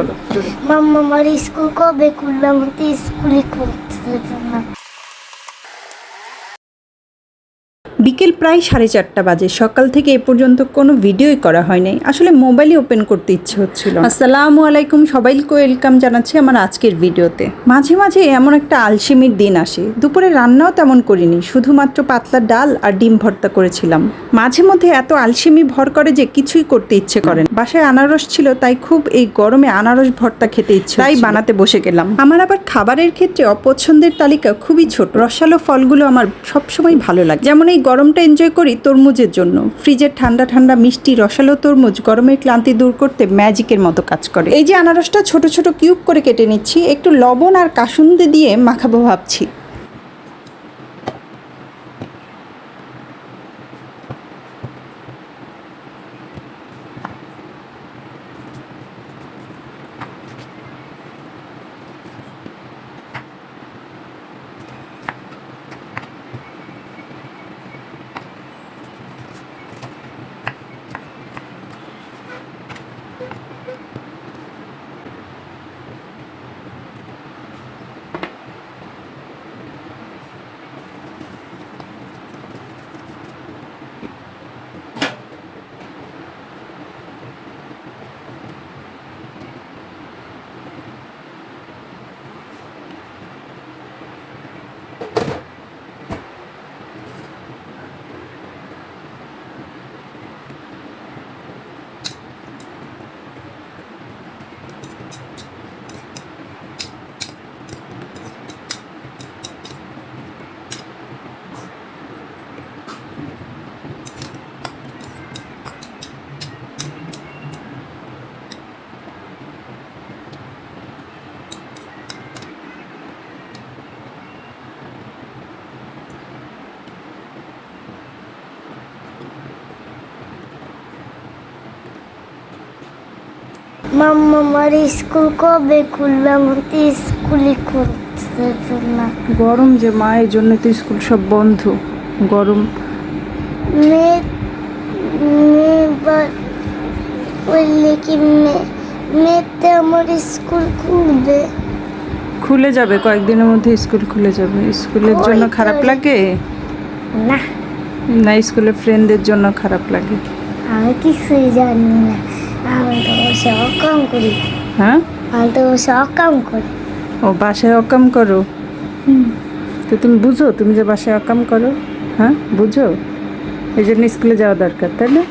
বলো। মাম্মা আমার স্কুল কবে খুলবে? আমার তো স্কুলই খুলতেছে না। বিকেল প্রায় 4:30 বাজে। সকাল থেকে এ পর্যন্ত কোনো ভিডিওই করা হয় নাই। আসলে মোবাইলই ওপেন করতে ইচ্ছে হচ্ছিল না। আসসালামু আলাইকুম, সবাইকে ওয়েলকাম জানাচ্ছি আমার আজকের ভিডিওতে। মাঝে মাঝে এমন একটা আলসেমির দিন আসে, দুপুরে রান্নাও তেমন করিনি, শুধুমাত্র পাতলা ডাল আর ডিম ভর্তা করেছিলাম। মাঝে মধ্যে এত আলসেমি ভর করে যে কিছুই করতে ইচ্ছে করে না। বাসায় আনারস ছিল, তাই খুব এই গরমে আনারস ভর্তা খেতে ইচ্ছে, তাই বানাতে বসে গেলাম। আমার আবার খাবারের ক্ষেত্রে অপছন্দের তালিকা খুবই ছোট। রসালো ফলগুলো আমার সবসময় ভালো লাগে, যেমন এই গরমটা এনজয় করি তরমুজের জন্য। ফ্রিজের ঠান্ডা ঠান্ডা মিষ্টি রসালো তরমুজ গরমের ক্লান্তি দূর করতে ম্যাজিকের মতো কাজ করে। এই যে আনারসটা ছোট ছোট কিউব করে কেটে নিচ্ছি, একটু লবণ আর কাসুন্দি দিয়ে মাখাবো ভাবছি। মাম্মা আমার স্কুল কবে খুলবে? আমার তো স্কুলই খুলতেছে না। গরম যে মা, এই জন্য তো স্কুল সব বন্ধ। গরম বললে কি মেতে আমার স্কুল খুলবে? খুলে যাবে, কয়েকদিনের মধ্যে স্কুল খুলে যাবে। স্কুলের জন্য খারাপ লাগে না, না স্কুলের ফ্রেন্ডদের জন্য খারাপ লাগে। আমি কিছুই জানি না। আমি তো বসে অকাম করি। হ্যাঁ, আমি তো বসে অকাম করি। ও বাসায় অকাম করো? তো তুমি বুঝো তুমি যে বাসায় অকাম করো? হ্যাঁ বুঝো, এই জন্য স্কুলে যাওয়া দরকার, তাই না?